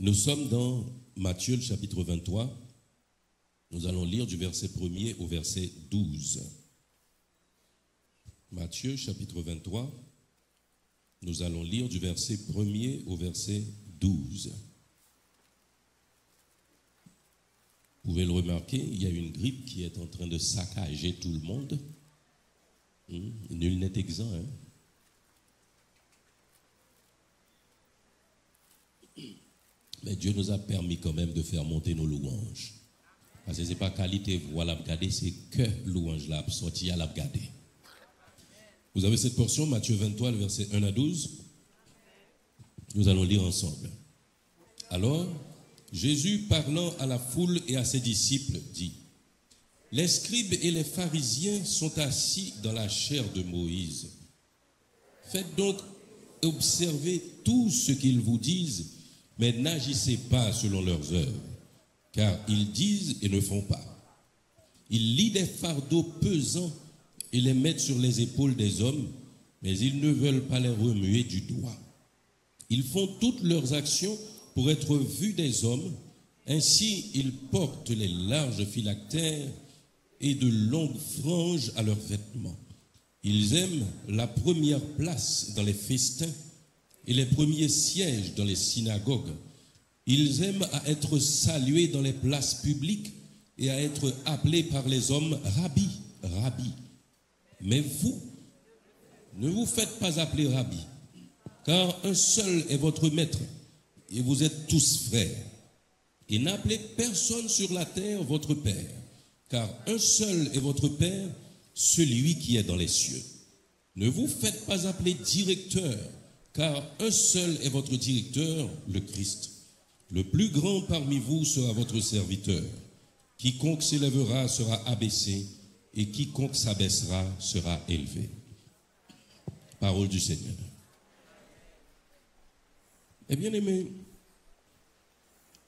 Nous sommes dans Matthieu, le chapitre 23. Nous allons lire du verset 1er au verset 12. Matthieu, chapitre 23. Nous allons lire du verset 1er au verset 12. Vous pouvez le remarquer, il y a une grippe qui est en train de saccager tout le monde. Nul n'est exempt. Mais Dieu nous a permis quand même de faire monter nos louanges. Parce que ce n'est pas qualité voix à regarder, c'est que louange là sorti à la regarder. Vous avez cette portion, Matthieu 23, le verset 1 à 12. Nous allons lire ensemble. Alors, Jésus, parlant à la foule et à ses disciples, dit: les scribes et les pharisiens sont assis dans la chaire de Moïse. Faites donc observer tout ce qu'ils vous disent, mais n'agissez pas selon leurs œuvres, car ils disent et ne font pas. Ils lient des fardeaux pesants et les mettent sur les épaules des hommes, mais ils ne veulent pas les remuer du doigt. Ils font toutes leurs actions pour être vus des hommes. Ainsi, ils portent les larges phylactères et de longues franges à leurs vêtements. Ils aiment la première place dans les festins et les premiers sièges dans les synagogues. Ils aiment à être salués dans les places publiques et à être appelés par les hommes Rabbi, Rabbi. Mais vous, ne vous faites pas appeler Rabbi, car un seul est votre maître, et vous êtes tous frères. Et n'appelez personne sur la terre votre père, car un seul est votre Père, celui qui est dans les cieux. Ne vous faites pas appeler directeur, car un seul est votre directeur, le Christ. Le plus grand parmi vous sera votre serviteur. Quiconque s'élèvera sera abaissé, et quiconque s'abaissera sera élevé. Parole du Seigneur. Eh bien aimé,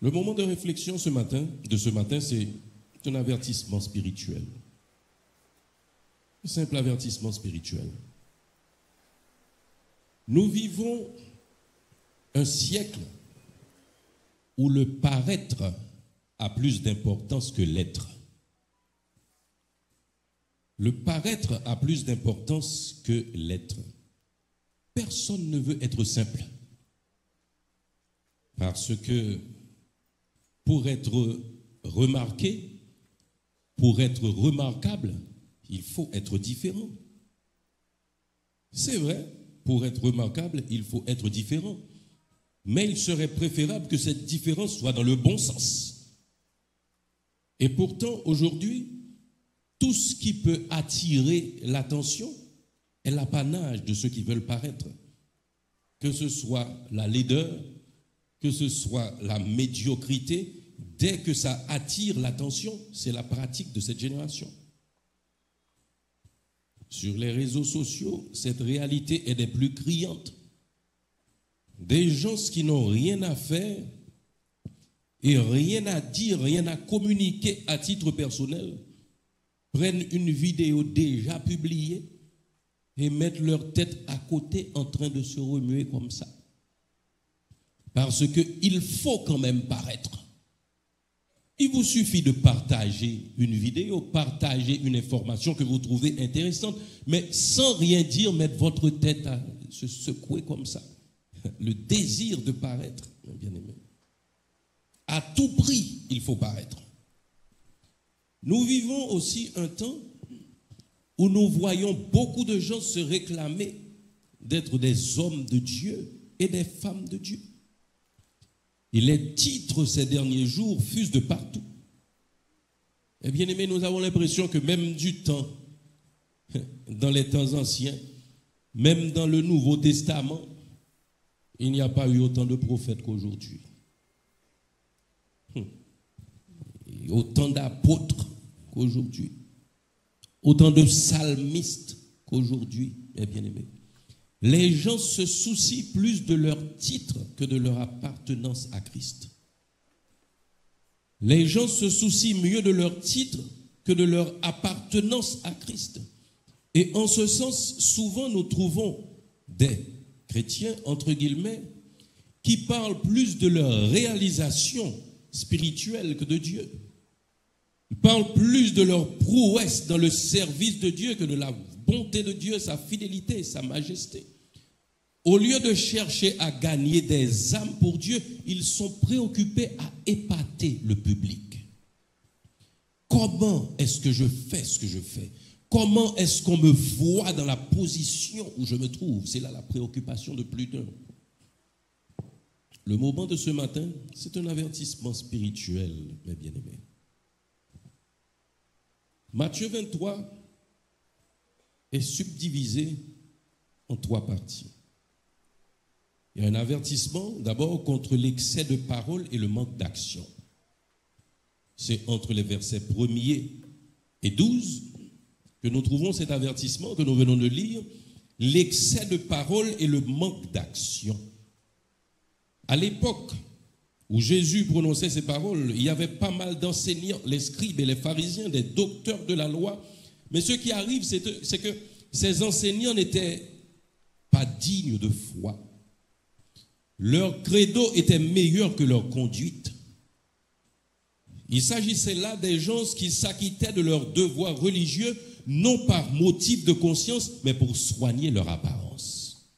le moment de réflexion de ce matin, c'est un avertissement spirituel. Un simple avertissement spirituel. Nous vivons un siècle où le paraître a plus d'importance que l'être. Le paraître a plus d'importance que l'être. Personne ne veut être simple. Parce que pour être remarqué, pour être remarquable, il faut être différent. C'est vrai, pour être remarquable, il faut être différent. Mais il serait préférable que cette différence soit dans le bon sens. Et pourtant, aujourd'hui, tout ce qui peut attirer l'attention est l'apanage de ceux qui veulent paraître. Que ce soit la laideur, que ce soit la médiocrité, dès que ça attire l'attention, c'est la pratique de cette génération. Sur les réseaux sociaux, cette réalité est des plus criantes. Des gens qui n'ont rien à faire et rien à dire, rien à communiquer à titre personnel, prennent une vidéo déjà publiée et mettent leur tête à côté en train de se remuer comme ça. Parce qu'il faut quand même paraître. Il vous suffit de partager une vidéo, partager une information que vous trouvez intéressante, mais sans rien dire, mettre votre tête à se secouer comme ça. Le désir de paraître, bien aimé. À tout prix, il faut paraître. Nous vivons aussi un temps où nous voyons beaucoup de gens se réclamer d'être des hommes de Dieu et des femmes de Dieu. Et les titres ces derniers jours fusent de partout. Et bien aimé, nous avons l'impression que même du temps, dans les temps anciens, même dans le Nouveau Testament, il n'y a pas eu autant de prophètes qu'aujourd'hui. Et autant d'apôtres qu'aujourd'hui. Autant de psalmistes qu'aujourd'hui, mes bien-aimés. Les gens se soucient plus de leur titre que de leur appartenance à Christ. Les gens se soucient mieux de leur titre que de leur appartenance à Christ. Et en ce sens, souvent nous trouvons des chrétiens, entre guillemets, qui parlent plus de leur réalisation spirituelle que de Dieu. Ils parlent plus de leur prouesse dans le service de Dieu que de la bonté de Dieu, sa fidélité, sa majesté. Au lieu de chercher à gagner des âmes pour Dieu, ils sont préoccupés à épater le public. Comment est-ce que je fais ce que je fais? Comment est-ce qu'on me voit dans la position où je me trouve? C'est là la préoccupation de plus d'un. Le moment de ce matin, c'est un avertissement spirituel, mes bien-aimés. Matthieu 23 est subdivisé en 3 parties. Il y a un avertissement d'abord contre l'excès de parole et le manque d'action. C'est entre les versets 1er et 12 que nous trouvons cet avertissement que nous venons de lire, l'excès de parole et le manque d'action. À l'époque où Jésus prononçait ces paroles, il y avait pas mal d'enseignants, les scribes et les pharisiens, des docteurs de la loi. Mais ce qui arrive, c'est que ces enseignants n'étaient pas dignes de foi. Leur credo était meilleur que leur conduite. Il s'agissait là des gens qui s'acquittaient de leurs devoirs religieux, non par motif de conscience, mais pour soigner leur apparence.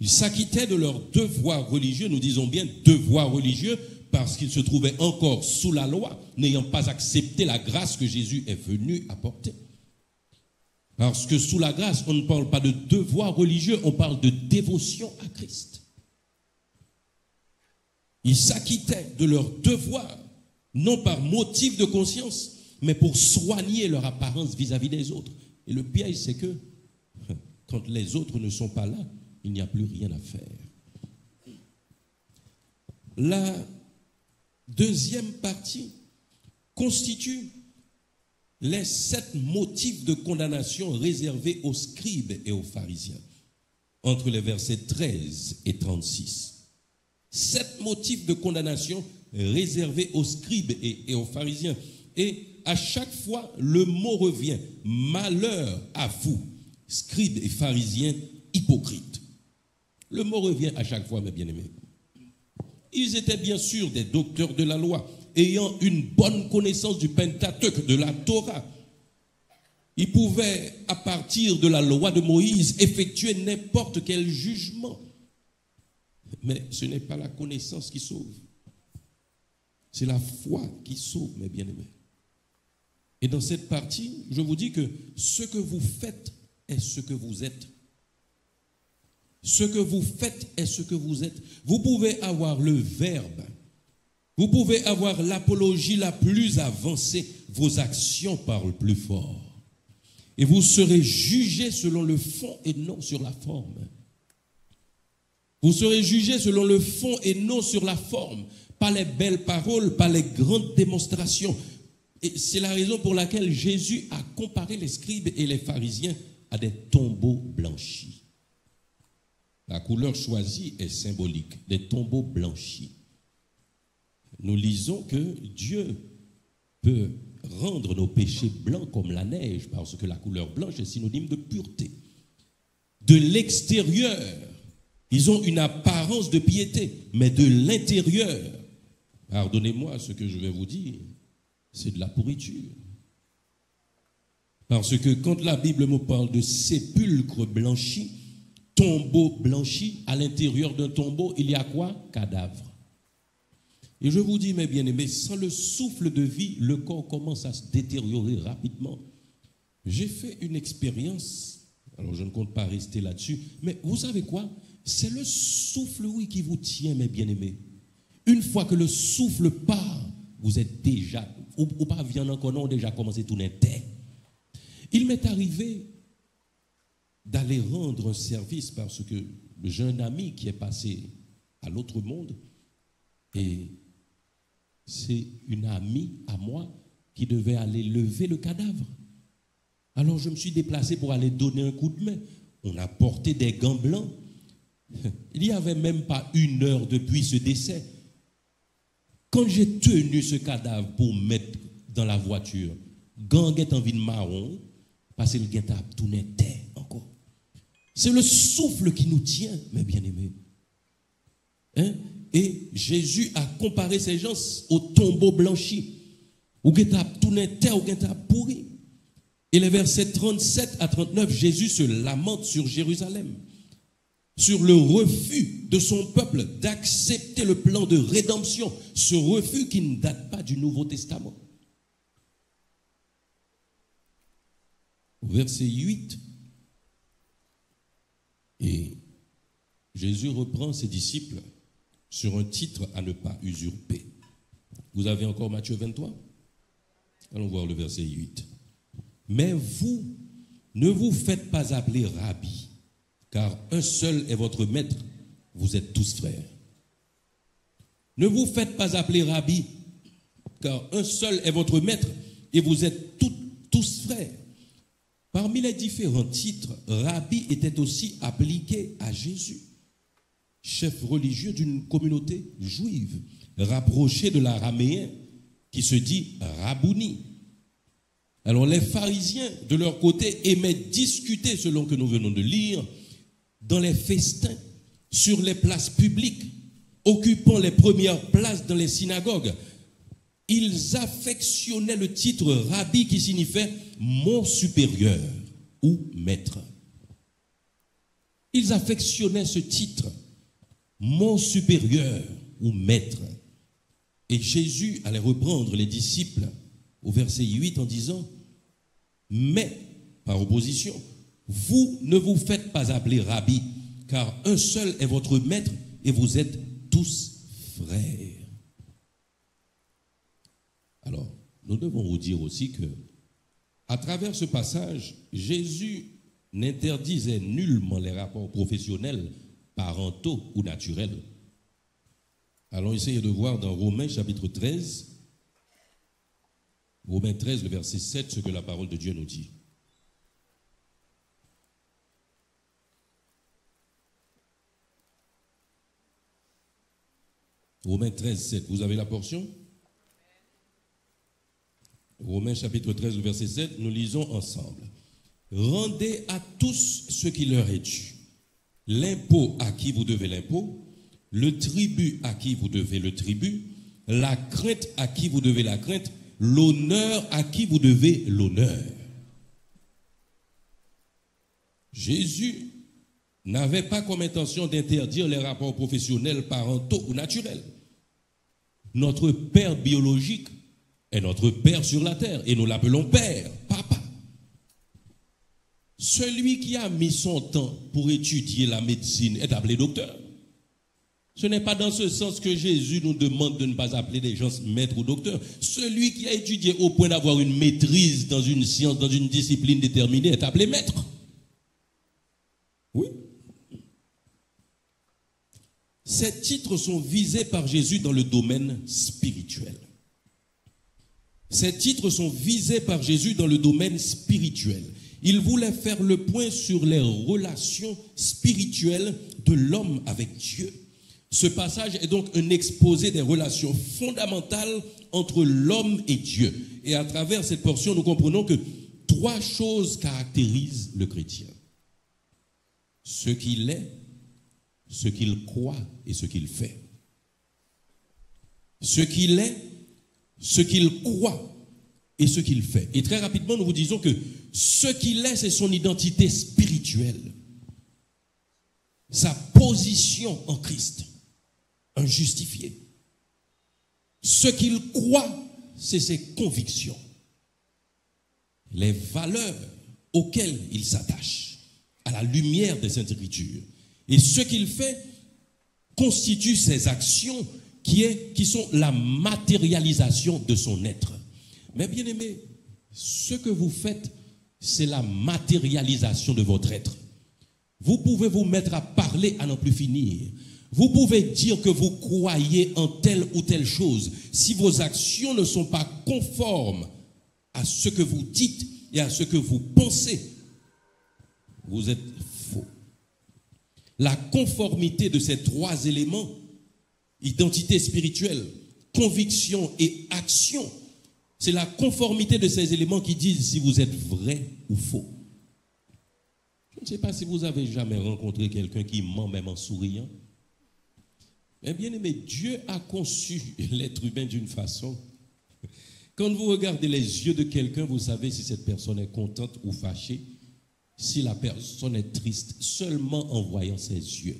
Ils s'acquittaient de leurs devoirs religieux, nous disons bien devoirs religieux, parce qu'ils se trouvaient encore sous la loi, n'ayant pas accepté la grâce que Jésus est venu apporter. Parce que sous la grâce, on ne parle pas de devoirs religieux, on parle de dévotion à Christ. Ils s'acquittaient de leurs devoirs, non par motif de conscience, mais pour soigner leur apparence vis-à-vis des autres. Et le piège, c'est que quand les autres ne sont pas là, il n'y a plus rien à faire. La deuxième partie constitue les 7 motifs de condamnation réservés aux scribes et aux pharisiens, entre les versets 13 et 36. 7 motifs de condamnation réservés aux scribes et aux pharisiens. Et à chaque fois, le mot revient. Malheur à vous, scribes et pharisiens hypocrites. Le mot revient à chaque fois, mes bien-aimés. Ils étaient bien sûr des docteurs de la loi, ayant une bonne connaissance du Pentateuque, de la Torah. Ils pouvaient, à partir de la loi de Moïse, effectuer n'importe quel jugement. Mais ce n'est pas la connaissance qui sauve. C'est la foi qui sauve, mes bien-aimés. Et dans cette partie, je vous dis que ce que vous faites est ce que vous êtes. Ce que vous faites est ce que vous êtes. Vous pouvez avoir le verbe. Vous pouvez avoir l'apologie la plus avancée. Vos actions parlent plus fort. Et vous serez jugés selon le fond et non sur la forme. Vous serez jugés selon le fond et non sur la forme. Pas les belles paroles, pas les grandes démonstrations. Et c'est la raison pour laquelle Jésus a comparé les scribes et les pharisiens à des tombeaux blanchis. La couleur choisie est symbolique, des tombeaux blanchis. Nous lisons que Dieu peut rendre nos péchés blancs comme la neige, parce que la couleur blanche est synonyme de pureté. De l'extérieur, ils ont une apparence de piété, mais de l'intérieur, pardonnez-moi ce que je vais vous dire, c'est de la pourriture. Parce que quand la Bible me parle de sépulcre blanchi, tombeau blanchi, à l'intérieur d'un tombeau, il y a quoi? Cadavre. Et je vous dis, mes bien-aimés, sans le souffle de vie, le corps commence à se détériorer rapidement. J'ai fait une expérience, alors je ne compte pas rester là-dessus, mais vous savez quoi? C'est le souffle, oui, qui vous tient, mes bien-aimés. Une fois que le souffle part, vous êtes déjà, ou pas bien encore, non, déjà commencé tout n'était. Il m'est arrivé d'aller rendre un service parce que j'ai un ami qui est passé à l'autre monde et c'est une amie à moi qui devait aller lever le cadavre. Alors je me suis déplacé pour aller donner un coup de main. On a porté des gants blancs. Il n'y avait même pas 1 heure depuis ce décès. Quand j'ai tenu ce cadavre pour mettre dans la voiture, gants est en ville marron, parce que le gants a tout n'était encore. C'est le souffle qui nous tient, mes bien-aimés. Hein? Et Jésus a comparé ces gens au tombeau blanchi. Ou qui t'a tourné terre, ou qui t'a pourri. Et les versets 37 à 39, Jésus se lamente sur Jérusalem, sur le refus de son peuple d'accepter le plan de rédemption, ce refus qui ne date pas du Nouveau Testament. Au verset 8, et Jésus reprend ses disciples sur un titre à ne pas usurper. Vous avez encore Matthieu 23? Allons voir le verset 8. Mais vous, ne vous faites pas appeler Rabbi, car un seul est votre maître, vous êtes tous frères. Ne vous faites pas appeler Rabbi, car un seul est votre maître, et vous êtes tous frères. Parmi les différents titres, Rabbi était aussi appliqué à Jésus, chef religieux d'une communauté juive, rapproché de l'araméen, qui se dit Rabouni. Alors les pharisiens, de leur côté, aimaient discuter, selon que nous venons de lire, dans les festins, sur les places publiques, occupant les premières places dans les synagogues. Ils affectionnaient le titre Rabbi qui signifiait mon supérieur ou maître. Ils affectionnaient ce titre, mon supérieur ou maître. Et Jésus allait reprendre les disciples au verset 8 en disant, mais, par opposition, vous ne vous faites pas appeler Rabbi, car un seul est votre maître et vous êtes tous frères. Alors, nous devons vous dire aussi que, à travers ce passage, Jésus n'interdisait nullement les rapports professionnels, parentaux ou naturels. Allons essayer de voir dans Romains chapitre 13, Romains 13, le verset 7, ce que la parole de Dieu nous dit. Romains 13, 7, vous avez la portion? Romains chapitre 13, le verset 7, nous lisons ensemble. Rendez à tous ce qui leur est dû. L'impôt à qui vous devez l'impôt, le tribut à qui vous devez le tribut, la crainte à qui vous devez la crainte, l'honneur à qui vous devez l'honneur. Jésus n'avait pas comme intention d'interdire les rapports professionnels, parentaux ou naturels. Notre père biologique est notre père sur la terre et nous l'appelons père, papa. Celui qui a mis son temps pour étudier la médecine est appelé docteur. Ce n'est pas dans ce sens que Jésus nous demande de ne pas appeler des gens maîtres ou docteurs. Celui qui a étudié au point d'avoir une maîtrise dans une science, dans une discipline déterminée est appelé maître. Oui. Ces titres sont visés par Jésus dans le domaine spirituel. Ces titres sont visés par Jésus dans le domaine spirituel. Il voulait faire le point sur les relations spirituelles de l'homme avec Dieu. Ce passage est donc un exposé des relations fondamentales entre l'homme et Dieu. Et à travers cette portion, nous comprenons que 3 choses caractérisent le chrétien. Ce qu'il est, ce qu'il croit et ce qu'il fait. Ce qu'il est, ce qu'il croit et ce qu'il fait. Et très rapidement, nous vous disons que ce qu'il est, c'est son identité spirituelle. Sa position en Christ. Un justifié. Ce qu'il croit, c'est ses convictions. Les valeurs auxquelles il s'attache à la lumière des Saintes Écritures. Et ce qu'il fait constitue ses actions qui sont la matérialisation de son être. Mais bien aimé, ce que vous faites, c'est la matérialisation de votre être. Vous pouvez vous mettre à parler à n'en plus finir. Vous pouvez dire que vous croyez en telle ou telle chose. Si vos actions ne sont pas conformes à ce que vous dites et à ce que vous pensez, vous êtes faux. La conformité de ces 3 éléments, identité spirituelle, conviction et action, c'est la conformité de ces éléments qui disent si vous êtes vrai ou faux. Je ne sais pas si vous avez jamais rencontré quelqu'un qui ment même en souriant. Mais bien aimé, Dieu a conçu l'être humain d'une façon. Quand vous regardez les yeux de quelqu'un, vous savez si cette personne est contente ou fâchée, si la personne est triste, seulement en voyant ses yeux.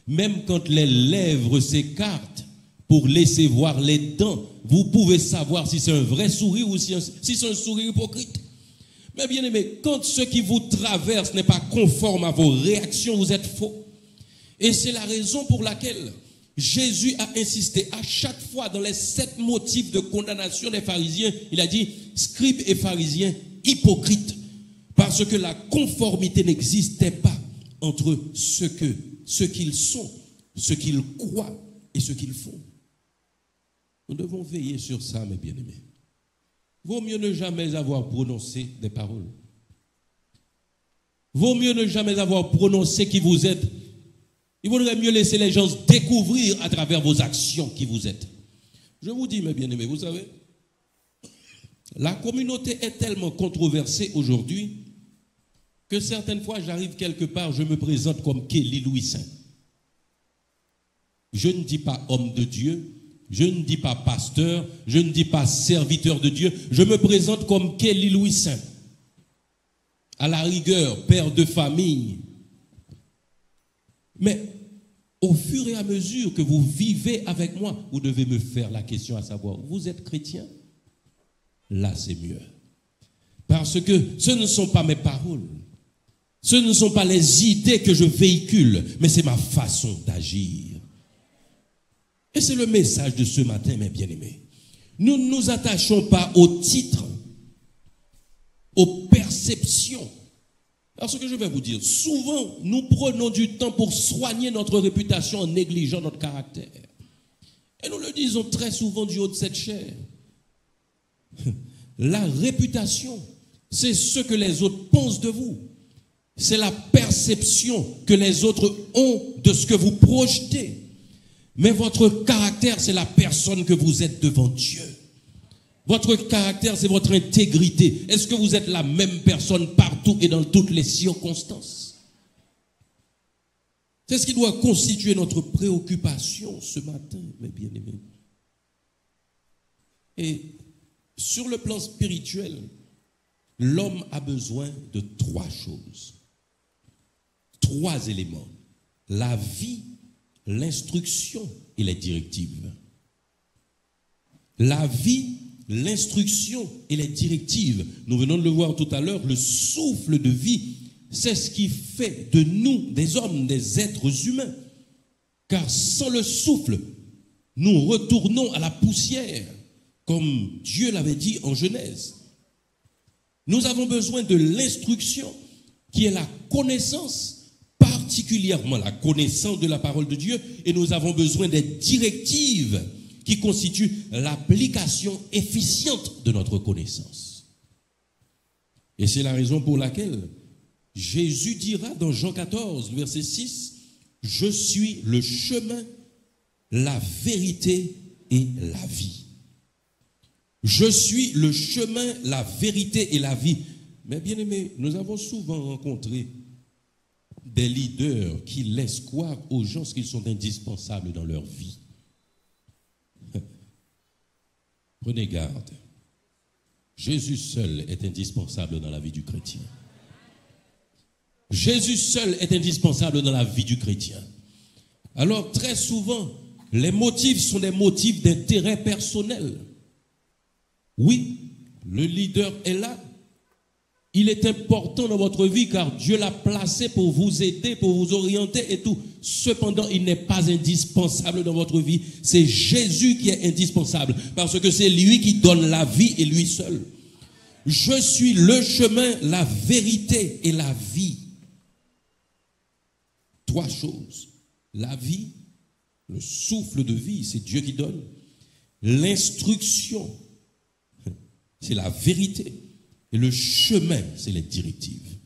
Même quand les lèvres s'écartent pour laisser voir les dents, vous pouvez savoir si c'est un vrai sourire ou si c'est un sourire hypocrite. Mais bien aimé, quand ce qui vous traverse n'est pas conforme à vos réactions, vous êtes faux. Et c'est la raison pour laquelle Jésus a insisté à chaque fois dans les 7 motifs de condamnation des pharisiens. Il a dit, scribes et pharisiens hypocrites, parce que la conformité n'existait pas entre ce qu'ils sont, ce qu'ils croient et ce qu'ils font. Nous devons veiller sur ça, mes bien-aimés. Vaut mieux ne jamais avoir prononcé des paroles. Vaut mieux ne jamais avoir prononcé qui vous êtes. Il vaudrait mieux laisser les gens découvrir à travers vos actions qui vous êtes. Je vous dis, mes bien-aimés, vous savez, la communauté est tellement controversée aujourd'hui que certaines fois, j'arrive quelque part, je me présente comme Kelly Louis Saint. Je ne dis pas homme de Dieu, je ne dis pas pasteur, je ne dis pas serviteur de Dieu, je me présente comme Kelly Louis Saint. À la rigueur, père de famille. Mais au fur et à mesure que vous vivez avec moi, vous devez me faire la question à savoir, vous êtes chrétien? Là, c'est mieux. Parce que ce ne sont pas mes paroles, ce ne sont pas les idées que je véhicule, mais c'est ma façon d'agir. Et c'est le message de ce matin, mes bien-aimés. Nous ne nous attachons pas aux titres, aux perceptions. Parce que je vais vous dire, souvent, nous prenons du temps pour soigner notre réputation en négligeant notre caractère. Et nous le disons très souvent du haut de cette chair. La réputation, c'est ce que les autres pensent de vous. C'est la perception que les autres ont de ce que vous projetez. Mais votre caractère, c'est la personne que vous êtes devant Dieu. Votre caractère, c'est votre intégrité. Est-ce que vous êtes la même personne partout et dans toutes les circonstances? C'est ce qui doit constituer notre préoccupation ce matin, mes bien-aimés. Et sur le plan spirituel, l'homme a besoin de 3 choses. 3 éléments. La vie, l'instruction et les directives. La vie, l'instruction et les directives. Nous venons de le voir tout à l'heure, le souffle de vie, c'est ce qui fait de nous des hommes, des êtres humains. Car sans le souffle, nous retournons à la poussière, comme Dieu l'avait dit en Genèse. Nous avons besoin de l'instruction, qui est la connaissance, particulièrement la connaissance de la parole de Dieu, et nous avons besoin des directives qui constituent l'application efficiente de notre connaissance. Et c'est la raison pour laquelle Jésus dira dans Jean 14, verset 6, « Je suis le chemin, la vérité et la vie. » Je suis le chemin, la vérité et la vie. Mais bien aimé, nous avons souvent rencontré des leaders qui laissent croire aux gens ce qu'ils sont indispensables dans leur vie. Prenez garde. Jésus seul est indispensable dans la vie du chrétien. Jésus seul est indispensable dans la vie du chrétien. Alors très souvent, les motifs sont des motifs d'intérêt personnel. Oui, le leader est là. Il est important dans votre vie car Dieu l'a placé pour vous aider, pour vous orienter et tout. Cependant, il n'est pas indispensable dans votre vie. C'est Jésus qui est indispensable parce que c'est lui qui donne la vie et lui seul. Je suis le chemin, la vérité et la vie. 3 choses. La vie, le souffle de vie, c'est Dieu qui donne. L'instruction, c'est la vérité. Et le chemin, c'est les directives.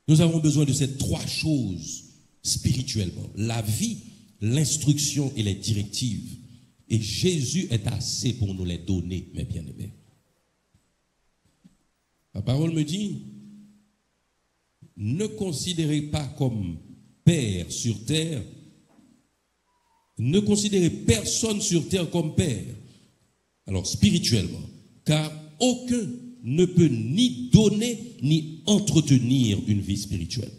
Nous avons besoin de ces 3 choses spirituellement. La vie, l'instruction et les directives. Et Jésus est assez pour nous les donner, mes bien-aimés. La parole me dit, ne considérez pas comme père sur terre Ne considérez personne sur terre comme père. Alors, spirituellement, car aucun ne peut ni donner ni entretenir une vie spirituelle.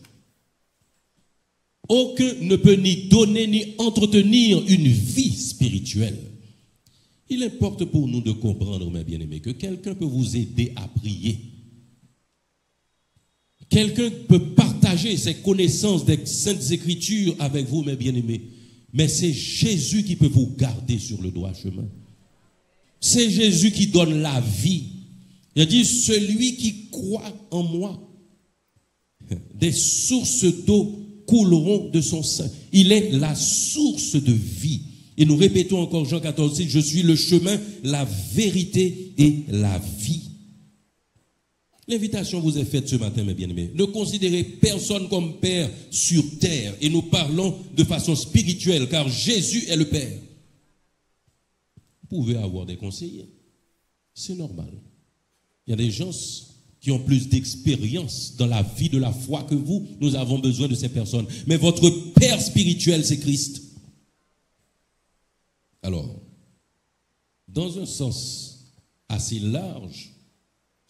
Aucun ne peut ni donner ni entretenir une vie spirituelle. Il importe pour nous de comprendre, mes bien-aimés, que quelqu'un peut vous aider à prier. Quelqu'un peut partager ses connaissances des Saintes Écritures avec vous, mes bien-aimés. Mais c'est Jésus qui peut vous garder sur le droit chemin. C'est Jésus qui donne la vie. Il a dit, celui qui croit en moi, des sources d'eau couleront de son sein. Il est la source de vie. Et nous répétons encore Jean 14, je suis le chemin, la vérité et la vie. L'invitation vous est faite ce matin, mes bien-aimés. Ne considérez personne comme père sur terre. Et nous parlons de façon spirituelle, car Jésus est le Père. Vous pouvez avoir des conseillers. C'est normal. Il y a des gens qui ont plus d'expérience dans la vie de la foi que vous. Nous avons besoin de ces personnes. Mais votre Père spirituel, c'est Christ. Alors, dans un sens assez large,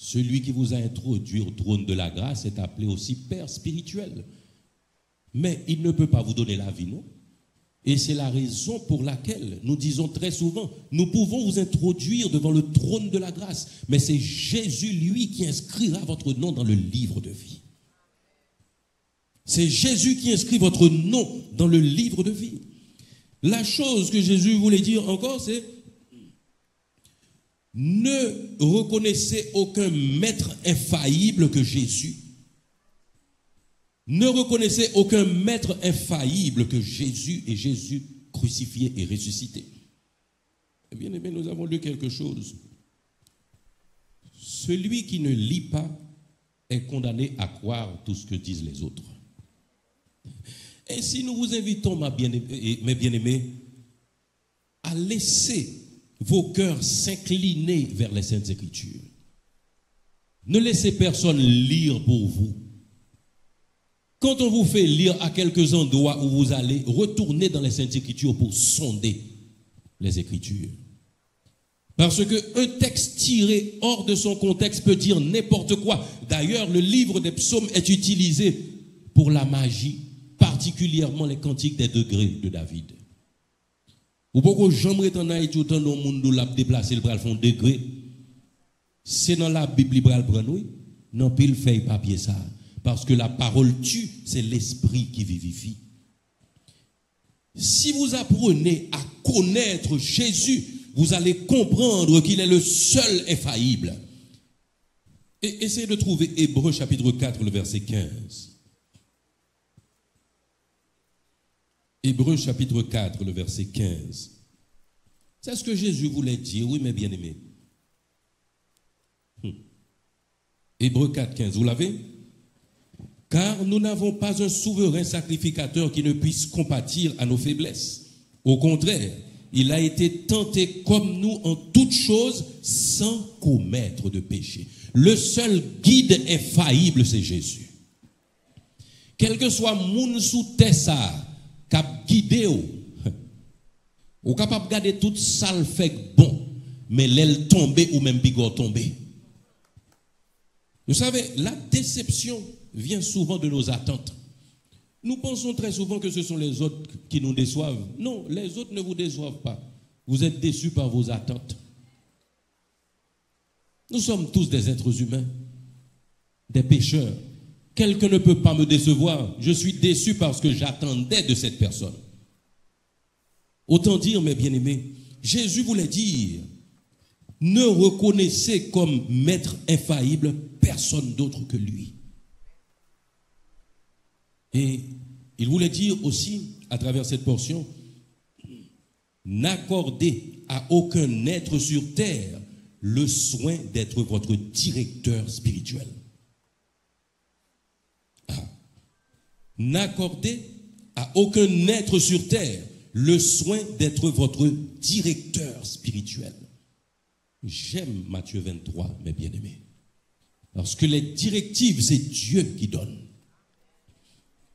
celui qui vous a introduit au trône de la grâce est appelé aussi Père spirituel. Mais il ne peut pas vous donner la vie, non? Et c'est la raison pour laquelle nous disons très souvent, nous pouvons vous introduire devant le trône de la grâce, mais c'est Jésus, lui, qui inscrira votre nom dans le livre de vie. C'est Jésus qui inscrit votre nom dans le livre de vie. La chose que Jésus voulait dire encore, c'est ne reconnaissez aucun maître infaillible que Jésus. Ne reconnaissez aucun maître infaillible que Jésus et Jésus crucifié et ressuscité. Bien aimé, nous avons lu quelque chose. Celui qui ne lit pas est condamné à croire tout ce que disent les autres. Et si nous vous invitons, mes bien-aimés, à laisser vos cœurs s'incliner vers les Saintes Écritures. Ne laissez personne lire pour vous. Quand on vous fait lire à quelques endroits où vous allez, retournez dans les Saintes Écritures pour sonder les Écritures. Parce qu'un texte tiré hors de son contexte peut dire n'importe quoi. D'ailleurs, le livre des psaumes est utilisé pour la magie, particulièrement les cantiques des degrés de David. Ou pourquoi j'aimerais en Haïti autant de monde l'a déplacé le bras fond degré. C'est dans la Bible libre prendre oui. Non pile feuille papier ça parce que la parole tue, c'est l'esprit qui vivifie. Si vous apprenez à connaître Jésus, vous allez comprendre qu'il est le seul infaillible. Et essayez de trouver Hébreux chapitre 4 le verset 15. Hébreux chapitre 4, le verset 15. C'est ce que Jésus voulait dire, oui, mes bien-aimés. Hébreux 4, 15, vous l'avez? Car nous n'avons pas un souverain sacrificateur qui ne puisse compatir à nos faiblesses. Au contraire, il a été tenté comme nous en toutes choses sans commettre de péché. Le seul guide infaillible, c'est Jésus. Quel que soit moun sous Tessa, cap guidé ou capable de garder toute sale fait bon mais l'aile tombée ou même bigor tombé. Vous savez, la déception vient souvent de nos attentes. Nous pensons très souvent que ce sont les autres qui nous déçoivent. Non, les autres ne vous déçoivent pas. Vous êtes déçus par vos attentes. Nous sommes tous des êtres humains, des pécheurs. Quelqu'un ne peut pas me décevoir. Je suis déçu parce que j'attendais de cette personne. Autant dire, mes bien-aimés, Jésus voulait dire, ne reconnaissez comme maître infaillible personne d'autre que lui. Et il voulait dire aussi, à travers cette portion, n'accordez à aucun être sur terre le soin d'être votre directeur spirituel. N'accordez à aucun être sur terre le soin d'être votre directeur spirituel. J'aime Matthieu 23, mes bien-aimés. Parce que les directives, c'est Dieu qui donne.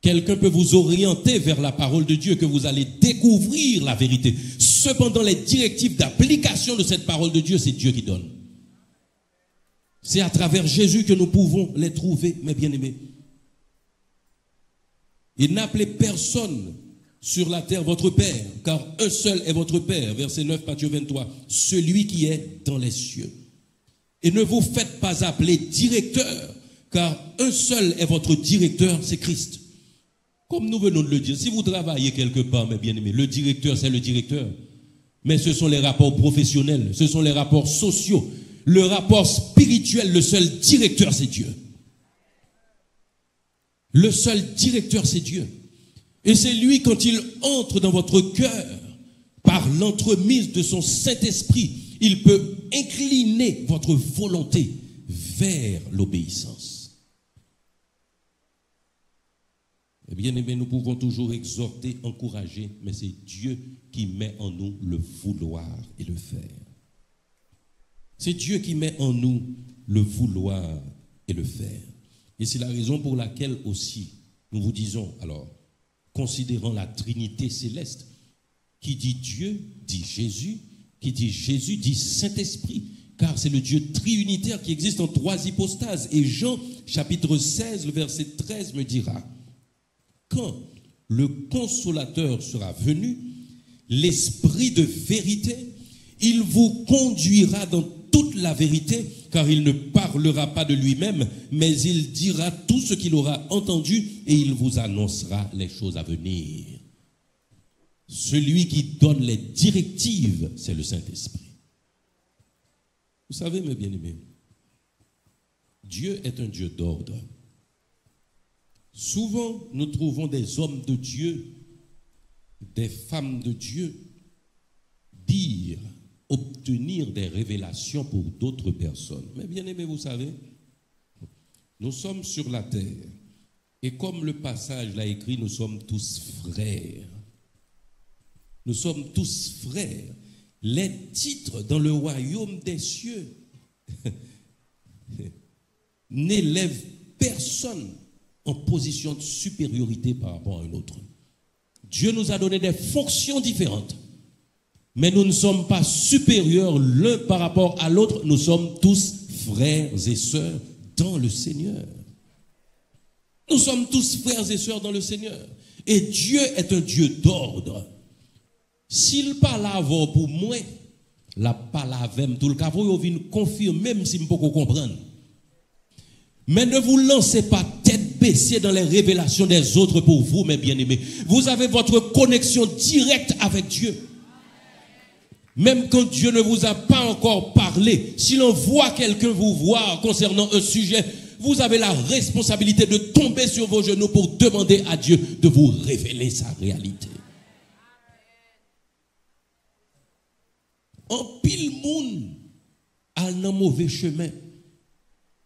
Quelqu'un peut vous orienter vers la parole de Dieu, que vous allez découvrir la vérité. Cependant, les directives d'application de cette parole de Dieu, c'est Dieu qui donne. C'est à travers Jésus que nous pouvons les trouver, mes bien-aimés. Et n'appelez personne sur la terre votre Père, car un seul est votre Père. Verset 9, Matthieu 23. Celui qui est dans les cieux. Et ne vous faites pas appeler directeur, car un seul est votre directeur, c'est Christ. Comme nous venons de le dire, si vous travaillez quelque part, mes bien-aimés, le directeur, c'est le directeur. Mais ce sont les rapports professionnels, ce sont les rapports sociaux. Le rapport spirituel, le seul directeur, c'est Dieu. Le seul directeur, c'est Dieu. Et c'est lui, quand il entre dans votre cœur, par l'entremise de son Saint-Esprit, il peut incliner votre volonté vers l'obéissance. Et bien aimé, nous pouvons toujours exhorter, encourager, mais c'est Dieu qui met en nous le vouloir et le faire. C'est Dieu qui met en nous le vouloir et le faire. Et c'est la raison pour laquelle aussi nous vous disons, alors, considérant la Trinité céleste, qui dit Dieu, dit Jésus, qui dit Jésus, dit Saint-Esprit, car c'est le Dieu triunitaire qui existe en 3 hypostases. Et Jean, chapitre 16, le verset 13 me dira, quand le Consolateur sera venu, l'Esprit de vérité, il vous conduira dans toute la vérité, car il ne parlera pas de lui-même, mais il dira tout ce qu'il aura entendu et il vous annoncera les choses à venir. Celui qui donne les directives, c'est le Saint-Esprit. Vous savez, mes bien-aimés, Dieu est un Dieu d'ordre. Souvent, nous trouvons des hommes de Dieu, des femmes de Dieu, dire, obtenir des révélations pour d'autres personnes. Mais bien aimé, vous savez, nous sommes sur la terre. Et comme le passage l'a écrit, nous sommes tous frères. Nous sommes tous frères. Les titres dans le royaume des cieux n'élèvent personne en position de supériorité par rapport à un autre. Dieu nous a donné des fonctions différentes. Mais nous ne sommes pas supérieurs l'un par rapport à l'autre. Nous sommes tous frères et sœurs dans le Seigneur. Nous sommes tous frères et sœurs dans le Seigneur. Et Dieu est un Dieu d'ordre. S'il parle avant pour moi, la parle avec tout le cas, vous venez confirmer, même si je ne peux pas comprendre. Mais ne vous lancez pas tête baissée dans les révélations des autres pour vous, mes bien-aimés. Vous avez votre connexion directe avec Dieu. Même quand Dieu ne vous a pas encore parlé, si l'on voit quelqu'un vous voir concernant un sujet, vous avez la responsabilité de tomber sur vos genoux pour demander à Dieu de vous révéler sa réalité. En pile monde a un mauvais chemin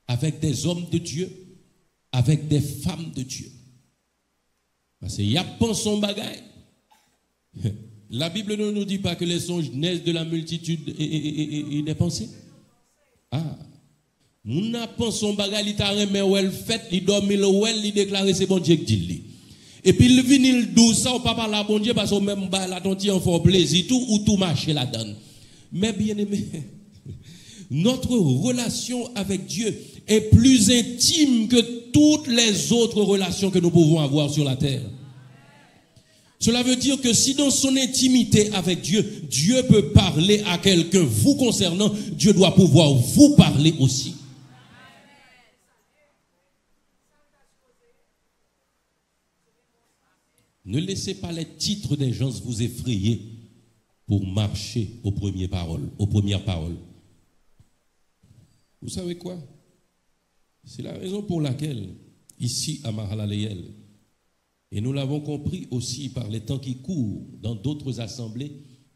avec des hommes de Dieu, avec des femmes de Dieu. Parce qu'il y a pas son bagage. La Bible ne nous dit pas que les songes naissent de la multitude et des pensées. Ah. Moun n'a pas son bagage, il t'a remis ou elle fait, il dormi le ou elle, il déclare c'est bon Dieu qui dit. Et puis il vient, il douce ça, ou pas par la bon Dieu, parce que même la tonti en fort plaisir, tout ou tout marcher la donne. Mais bien aimé, notre relation avec Dieu est plus intime que toutes les autres relations que nous pouvons avoir sur la terre. Cela veut dire que si dans son intimité avec Dieu, Dieu peut parler à quelqu'un vous concernant, Dieu doit pouvoir vous parler aussi. Ne laissez pas les titres des gens vous effrayer pour marcher aux premières paroles. Vous savez quoi? C'est la raison pour laquelle, ici à Mahalaleyel, et nous l'avons compris aussi par les temps qui courent dans d'autres assemblées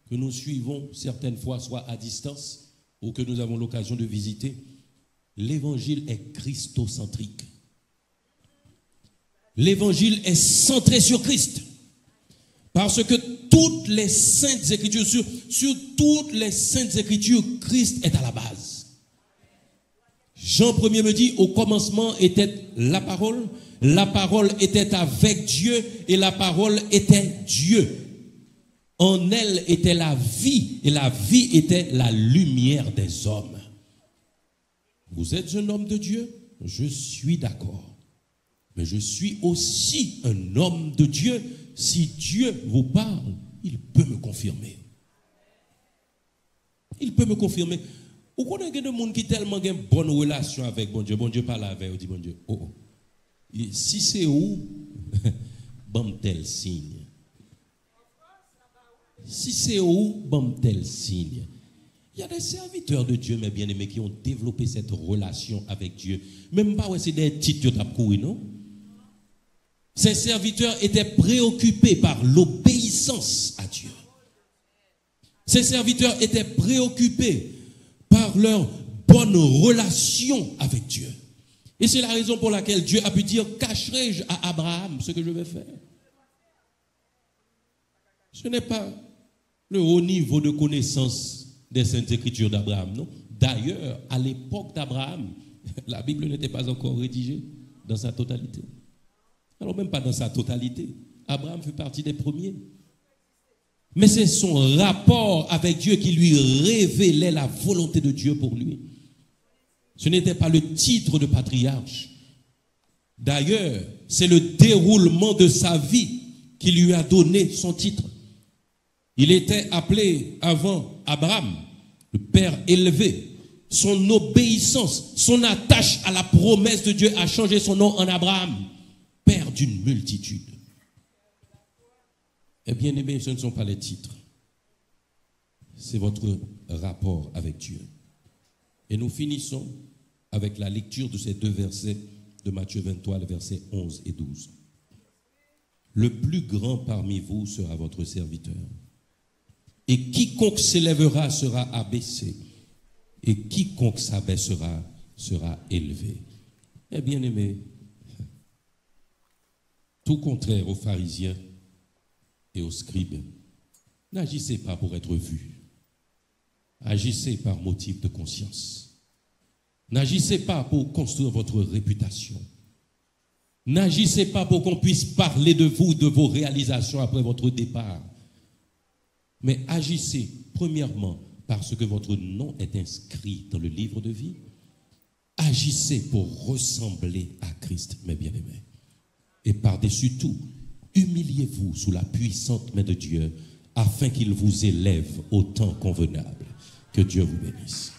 que nous suivons certaines fois, soit à distance ou que nous avons l'occasion de visiter, l'évangile est christocentrique. L'évangile est centré sur Christ. Parce que toutes les saintes écritures, sur toutes les saintes écritures, Christ est à la base. Jean 1er me dit, au commencement était la parole La parole était avec Dieu et la parole était Dieu. En elle était la vie et la vie était la lumière des hommes. Vous êtes un homme de Dieu? Je suis d'accord. Mais je suis aussi un homme de Dieu. Si Dieu vous parle, il peut me confirmer. Il peut me confirmer. Vous connaissez des gens qui ont tellement une bonne relation avec bon Dieu parle avec eux, dit bon Dieu, oh, si c'est où, bon tel signe. Si c'est où, bon tel signe. Il y a des serviteurs de Dieu, mes bien-aimés, qui ont développé cette relation avec Dieu. Même pas, c'est des titres qui ont couru, non? Ces serviteurs étaient préoccupés par l'obéissance à Dieu. Ces serviteurs étaient préoccupés par leur bonne relation avec Dieu. Et c'est la raison pour laquelle Dieu a pu dire, cacherai-je à Abraham ce que je vais faire? Ce n'est pas le haut niveau de connaissance des Saintes Écritures d'Abraham, non? D'ailleurs, à l'époque d'Abraham, la Bible n'était pas encore rédigée dans sa totalité. Alors même pas dans sa totalité. Abraham fait partie des premiers. Mais c'est son rapport avec Dieu qui lui révélait la volonté de Dieu pour lui. Ce n'était pas le titre de patriarche. D'ailleurs, c'est le déroulement de sa vie qui lui a donné son titre. Il était appelé avant Abraham, le père élevé. Son obéissance, son attache à la promesse de Dieu a changé son nom en Abraham, père d'une multitude. Eh bien aimé, ce ne sont pas les titres. C'est votre rapport avec Dieu. Et nous finissons avec la lecture de ces deux versets de Matthieu 23, les versets 11 et 12. Le plus grand parmi vous sera votre serviteur. Et quiconque s'élèvera sera abaissé. Et quiconque s'abaissera sera élevé. Eh bien aimé, tout contraire aux pharisiens et aux scribes, n'agissez pas pour être vus. Agissez par motif de conscience. N'agissez pas pour construire votre réputation. N'agissez pas pour qu'on puisse parler de vous, de vos réalisations après votre départ. Mais agissez premièrement parce que votre nom est inscrit dans le livre de vie. Agissez pour ressembler à Christ, mes bien-aimés. Et par-dessus tout, humiliez-vous sous la puissante main de Dieu afin qu'il vous élève au temps convenable. Que Dieu vous bénisse.